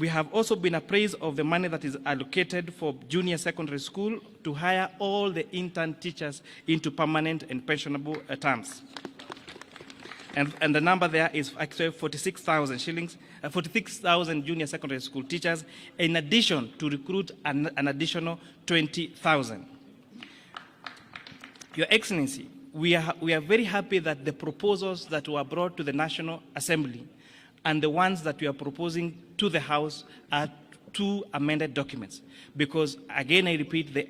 We have also been appraised of the money that is allocated for junior secondary school to hire all the intern teachers into permanent and pensionable terms. And the number there is actually 46,000 shillings, 46,000 junior secondary school teachers, in addition to recruit an additional 20,000. Your Excellency, we are very happy that the proposals that were brought to the National Assembly and the ones that we are proposing to the House are two amended documents. Because, again, I repeat, the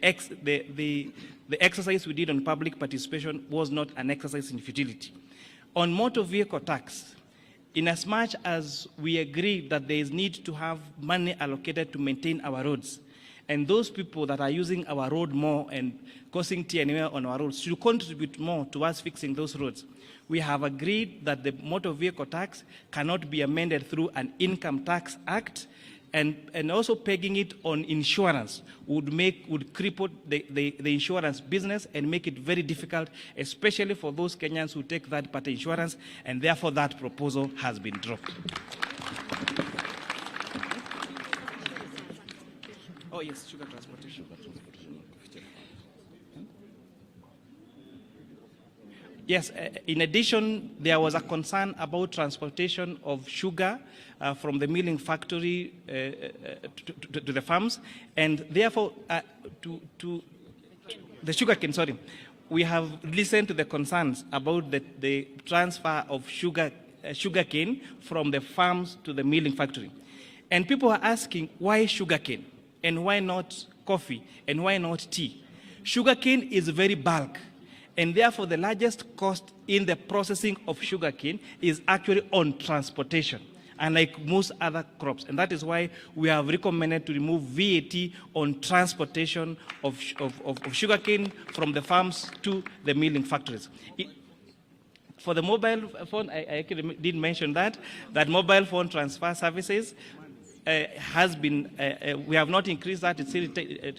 exercise we did on public participation was not an exercise in futility. On motor vehicle tax, inasmuch as we agree that there is need to have money allocated to maintain our roads, and those people that are using our road more and causing TNA on our roads should contribute more towards fixing those roads. We have agreed that the motor vehicle tax cannot be amended through an income tax act, and also pegging it on insurance would cripple the insurance business and make it very difficult, especially for those Kenyans who take third-party insurance, and therefore that proposal has been dropped. Oh yes, sugar transportation. Yes, in addition, there was a concern about transportation of sugar from the milling factory to the farms, and therefore to the sugar cane, sorry. We have listened to the concerns about the transfer of sugar cane from the farms to the milling factory. And people are asking, why sugar cane? And why not coffee? And why not tea? Sugar cane is very bulk. And therefore, the largest cost in the processing of sugarcane is actually on transportation, unlike most other crops. And that is why we have recommended to remove VAT on transportation of sugarcane from the farms to the milling factories. For the mobile phone, I actually did mention that mobile phone transfer services has been, we have not increased that, it still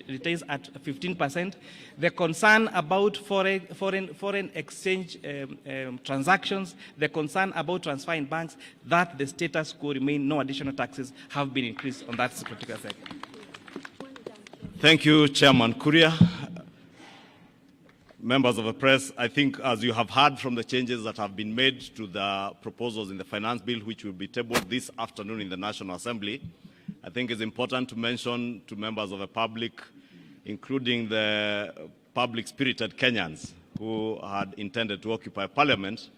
retains at 15%. The concern about foreign exchange transactions, the concern about transfer in banks, that the status quo remain, no additional taxes have been increased on that particular sector. Thank you, Chairman Kuria. Members of the press, I think as you have heard from the changes that have been made to the proposals in the finance bill, which will be tabled this afternoon in the National Assembly, I think it's important to mention to members of the public, including the public-spirited Kenyans who had intended to occupy Parliament,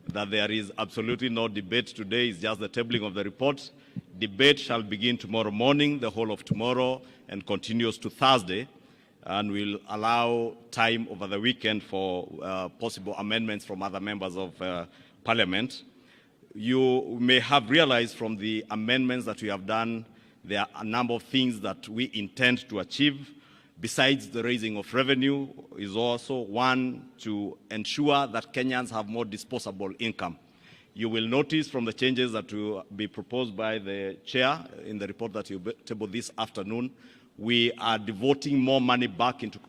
that there is absolutely no debate today. It's just the tabling of the report. Debate shall begin tomorrow morning, the whole of tomorrow, and continues to Thursday, and will allow time over the weekend for possible amendments from other members of Parliament. You may have realized from the amendments that we have done, there are a number of things that we intend to achieve. Besides the raising of revenue, is also one, to ensure that Kenyans have more disposable income. You will notice from the changes that will be proposed by the chair in the report that you table this afternoon, we are devoting more money back into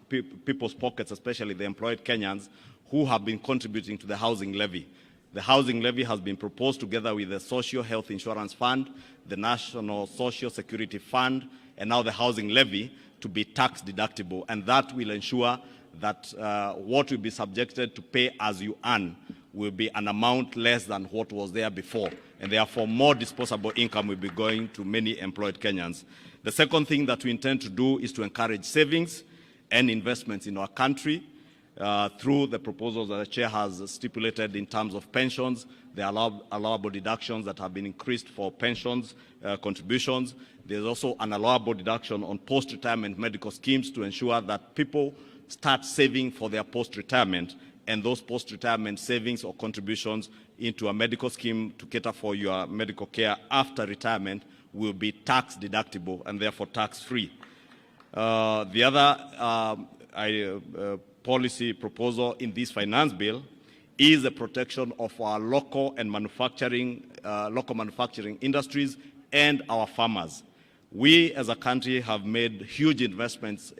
people's pockets, especially the employed Kenyans who have been contributing to the housing levy. The housing levy has been proposed together with the Social Health Insurance Fund, the National Social Security Fund, and now the housing levy to be tax deductible. And that will ensure that what will be subjected to pay as you earn will be an amount less than what was there before. And therefore, more disposable income will be going to many employed Kenyans. The second thing that we intend to do is to encourage savings and investments in our country through the proposals that the chair has stipulated in terms of pensions, the allowable deductions that have been increased for pensions contributions. There's also an allowable deduction on post-retirement medical schemes to ensure that people start saving for their post-retirement, and those post-retirement savings or contributions into a medical scheme to cater for your medical care after retirement will be tax deductible and therefore tax-free. The other policy proposal in this finance bill is the protection of our local manufacturing industries and our farmers. We as a country have made huge investments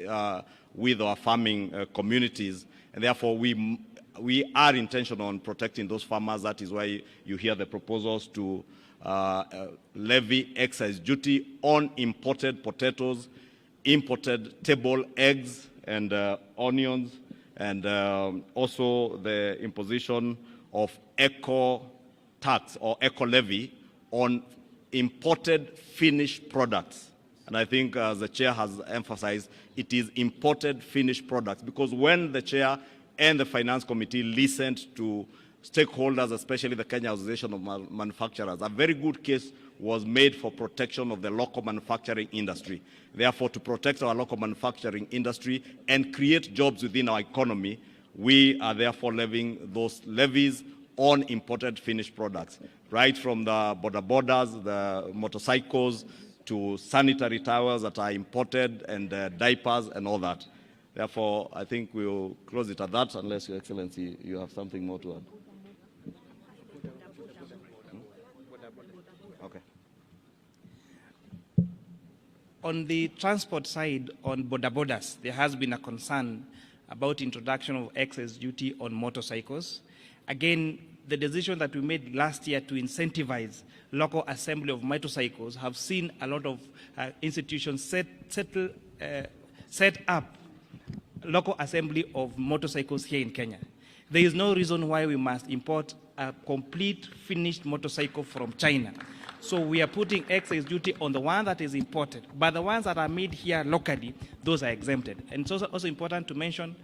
with our farming communities, and therefore we are intentional on protecting those farmers. That is why you hear the proposals to levy excise duty on imported potatoes, imported table eggs and onions, and also the imposition of eco tax or eco levy on imported finished products. And I think, as the chair has emphasized, it is imported finished products, because when the chair and the finance committee listened to stakeholders, especially the Kenya Association of Manufacturers, a very good case was made for protection of the local manufacturing industry. Therefore, to protect our local manufacturing industry and create jobs within our economy, we are therefore levying those levies on imported finished products, right from the border borders, the motorcycles, to sanitary towels that are imported, and diapers and all that. Therefore, I think we'll close it at that, unless, Your Excellency, you have something more to add. Okay. On the transport side, on border borders, there has been a concern about introduction of excess duty on motorcycles. Again, the decision that we made last year to incentivize local assembly of motorcycles have seen a lot of institutions set up local assembly of motorcycles here in Kenya. There is no reason why we must import a complete finished motorcycle from China. So we are putting excise duty on the one that is imported, but the ones that are made here locally, those are exempted. And it's also important to mention,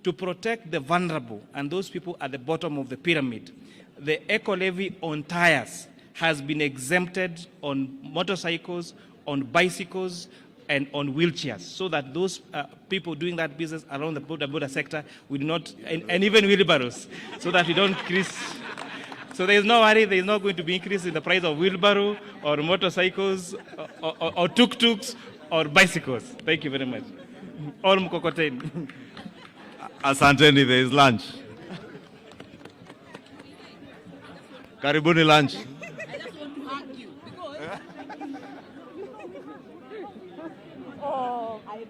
to protect the vulnerable and those people at the bottom of the pyramid, the eco levy on tires has been exempted on motorcycles, on bicycles, and on wheelchairs, so that those people doing that business around the border sector will not, and even wheelbarrows, so that we don't increase. So there is no worry, there is not going to be increase in the price of wheelbarrow or motorcycles or tuk-tuks or bicycles. Thank you very much. Or mkokoteni. Asanteni, there is lunch. Karibuni lunch. I just want to argue because I